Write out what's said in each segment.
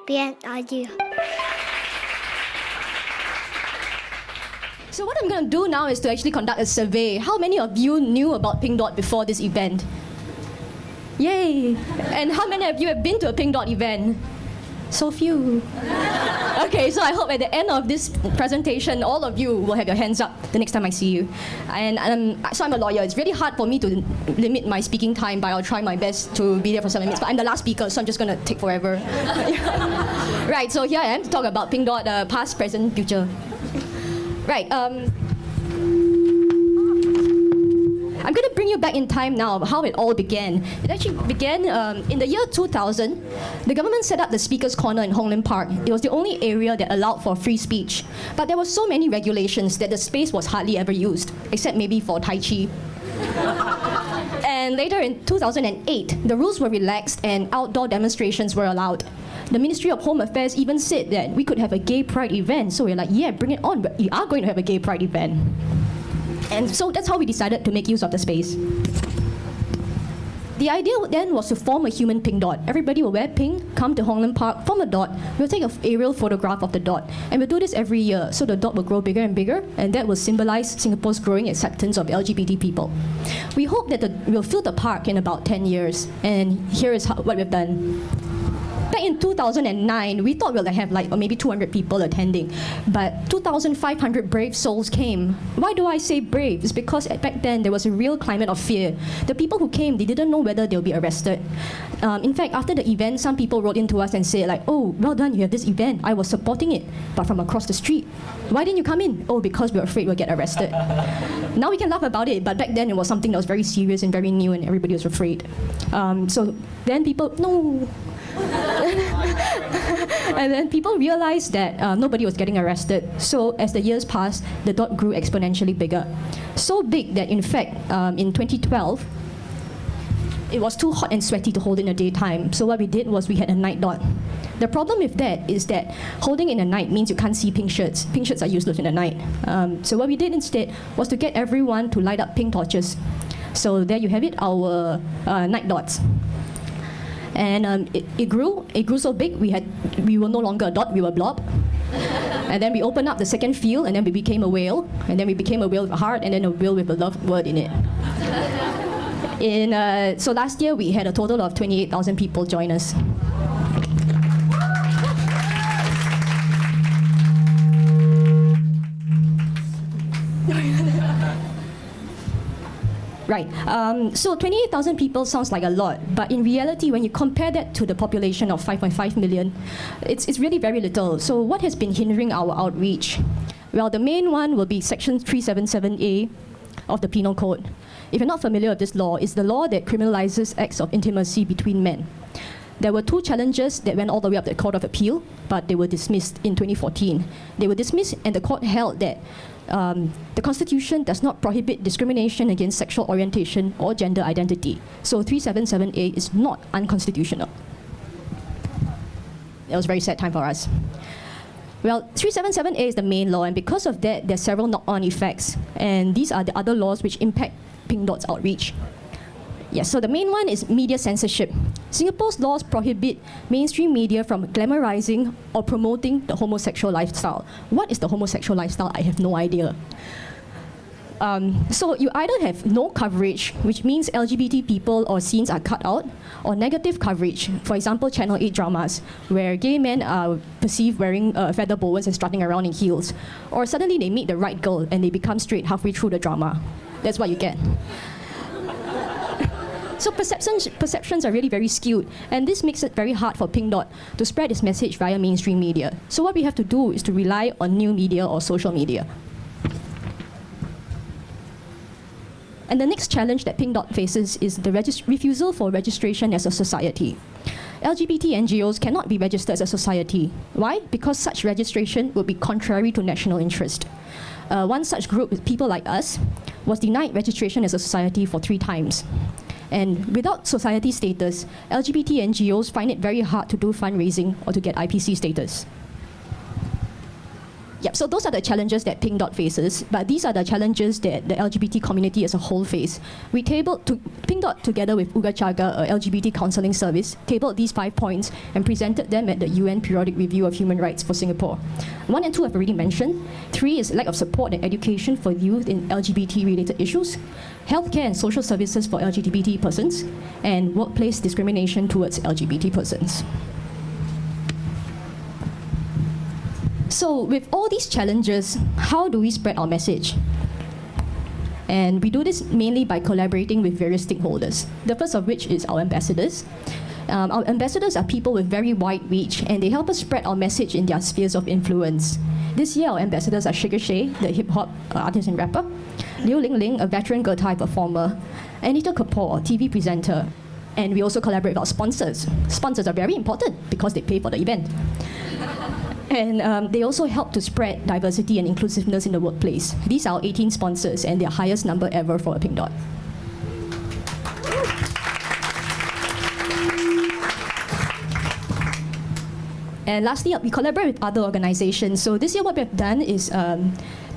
Bien idea. So what I'm going to do now is to actually conduct a survey. How many of you knew about Pink Dot before this event? Yay! And how many of you have been to a Pink Dot event? So few. Okay, so I hope at the end of this presentation, all of you will have your hands up the next time I see you. And so I'm a lawyer. It's really hard for me to limit my speaking time, but I'll try my best to be there for 7 minutes. But I'm the last speaker, so I'm just going to take forever. Right, so here I am to talk about Pink Dot, past, present, future. Right, I'm going to bring you back in time now of how it all began. It actually began in the year 2000. The government set up the Speaker's Corner in Hong Lim Park. It was the only area that allowed for free speech. But there were so many regulations that the space was hardly ever used, except maybe for Tai Chi. And later in 2008, the rules were relaxed and outdoor demonstrations were allowed. The Ministry of Home Affairs even said that we could have a gay pride event. So we're like, yeah, bring it on. We are going to have a gay pride event. And so that's how we decided to make use of the space. The idea then was to form a human pink dot. Everybody will wear pink, come to Hong Lim Park, form a dot. We'll take an aerial photograph of the dot. And we'll do this every year. So the dot will grow bigger and bigger. And that will symbolize Singapore's growing acceptance of LGBT people. We hope that we'll fill the park in about 10 years. And here is what we've done. Back in 2009, we thought we'll have like maybe 200 people attending, but 2,500 brave souls came. Why do I say brave? It's because back then there was a real climate of fear. The people who came, they didn't know whether they'll be arrested. In fact, after the event, some people wrote into us and said like, oh, well done, you have this event. I was supporting it, but from across the street. Why didn't you come in? Oh, because we were afraid we'll get arrested. Now we can laugh about it, but back then it was something that was very serious and very new and everybody was afraid. So then people, no. And then people realized that nobody was getting arrested. So as the years passed, the dot grew exponentially bigger. So big that in fact, in 2012, it was too hot and sweaty to hold in the daytime. So what we did was we had a night dot. The problem with that is that holding in the night means you can't see pink shirts. Pink shirts are useless in the night. So what we did instead was to get everyone to light up pink torches. So there you have it, our night dots. And it grew so big, we were no longer a dot, we were a blob. And then we opened up the second field, and then we became a whale, and then we became a whale with a heart, and then a whale with a love word in it. So last year, we had a total of 28,000 people join us. Right, so 28,000 people sounds like a lot, but in reality, when you compare that to the population of 5.5 million, it's really very little. So what has been hindering our outreach? Well, the main one will be Section 377A of the Penal Code. If you're not familiar with this law, it's the law that criminalizes acts of intimacy between men. There were 2 challenges that went all the way up to the Court of Appeal, but they were dismissed in 2014. They were dismissed, and the court held that the Constitution does not prohibit discrimination against sexual orientation or gender identity. So 377A is not unconstitutional. It was a very sad time for us. Well, 377A is the main law, and because of that, there are several knock-on effects. And these are the other laws which impact Pink Dot's outreach. Yes, so the main one is media censorship. Singapore's laws prohibit mainstream media from glamorizing or promoting the homosexual lifestyle. What is the homosexual lifestyle? I have no idea. So you either have no coverage, which means LGBT people or scenes are cut out, or negative coverage. For example, Channel 8 dramas, where gay men are perceived wearing feather boas and strutting around in heels. Or suddenly they meet the right girl and they become straight halfway through the drama. That's what you get. So perceptions are really very skewed, and this makes it very hard for Pink Dot to spread its message via mainstream media. So what we have to do is to rely on new media or social media. And the next challenge that Pink Dot faces is the refusal for registration as a society. LGBT NGOs cannot be registered as a society. Why? Because such registration would be contrary to national interest. One such group with people like us was denied registration as a society for 3 times. And without society status, LGBT NGOs find it very hard to do fundraising or to get IPC status. Yep, so those are the challenges that Pink Dot faces, but these are the challenges that the LGBT community as a whole face. We Pink Dot, together with Uga Chaga, a LGBT counseling service, tabled these 5 points and presented them at the UN Periodic Review of Human Rights for Singapore. 1 and 2 I've already mentioned. 3 is lack of support and education for youth in LGBT-related issues, healthcare and social services for LGBT persons, and workplace discrimination towards LGBT persons. So with all these challenges, how do we spread our message? And we do this mainly by collaborating with various stakeholders, the first of which is our ambassadors. Our ambassadors are people with very wide reach, and they help us spread our message in their spheres of influence. This year, our ambassadors are Sugar Shay, the hip-hop artist and rapper, Liu Ling, a veteran girl Thai performer, Anita Kapoor, TV presenter, and we also collaborate with our sponsors. Sponsors are very important because they pay for the event. And they also help to spread diversity and inclusiveness in the workplace. These are our 18 sponsors and their highest number ever for a Pink Dot. And lastly, we collaborate with other organizations. So this year what we've done is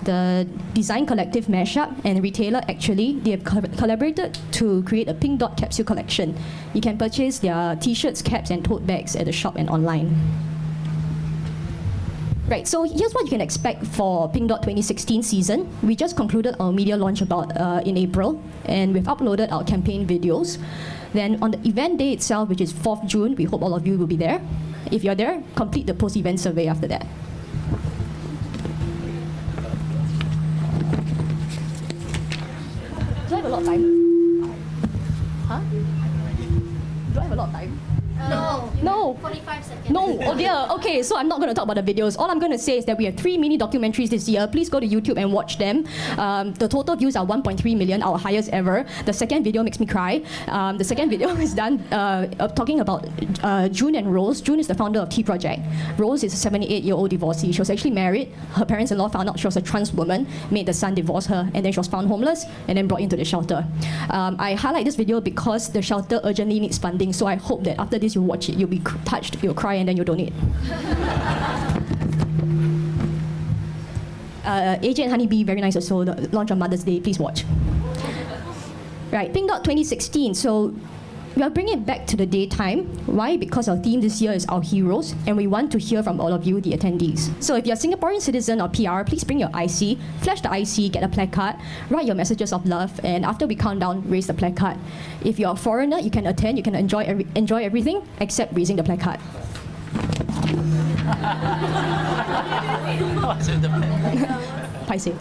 the Design Collective Mashup and Retailer Actually, they have collaborated to create a Pink Dot capsule collection. You can purchase their t-shirts, caps and tote bags at the shop and online. Right, so here's what you can expect for Pink Dot 2016 season. We just concluded our media launch in April, and we've uploaded our campaign videos. Then on the event day itself, which is 4th June, we hope all of you will be there. If you're there, complete the post-event survey after that. Do I have a lot of time? Huh? Do I have a lot of time? No. 45 seconds. No, oh dear. Okay, so I'm not going to talk about the videos. All I'm going to say is that we have 3 mini documentaries this year. Please go to YouTube and watch them. The total views are 1.3 million, our highest ever. The second video makes me cry. The second video is done talking about June and Rose. June is the founder of T Project. Rose is a 78-year-old divorcee. She was actually married. Her parents-in-law found out she was a trans woman, made the son divorce her, and then she was found homeless and then brought into the shelter. I highlight this video because the shelter urgently needs funding, so I hope that after this you watch it, you'll be touched, you'll cry, and then you'll donate. AJ and Honeybee, very nice also, the launch on Mother's Day, please watch. Right, Pink Dot 2016, so we are bringing it back to the daytime. Why? Because our theme this year is Our Heroes, and we want to hear from all of you, the attendees. So if you're a Singaporean citizen or PR, please bring your IC, flash the IC, get a placard, write your messages of love, and after we count down, raise the placard. If you're a foreigner, you can attend, you can enjoy everything except raising the placard. Paiseh.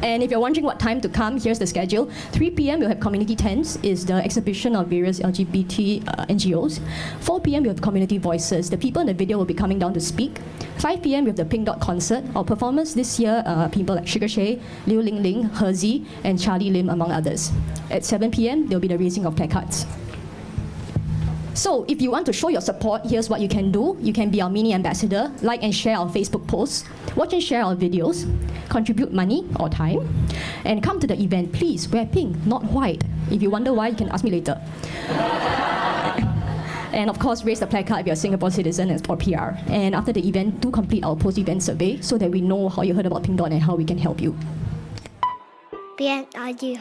And if you're wondering what time to come, here's the schedule. 3 p.m. we'll have community tents, is the exhibition of various LGBT NGOs. 4 p.m. we have community voices. The people in the video will be coming down to speak. 5 p.m. we have the Pink Dot concert. Our performers this year are people like Sugar Shay, Liu Ling, Herzi, and Charlie Lim, among others. At 7 p.m. there will be the raising of placards. So if you want to show your support, here's what you can do. You can be our mini ambassador, like and share our Facebook posts, watch and share our videos, contribute money or time, and come to the event. Please wear pink, not white. If you wonder why, you can ask me later. And of course, raise the placard if you're a Singapore citizen or PR. And after the event, do complete our post-event survey so that we know how you heard about Pink Dot and how we can help you. Bien, adieu.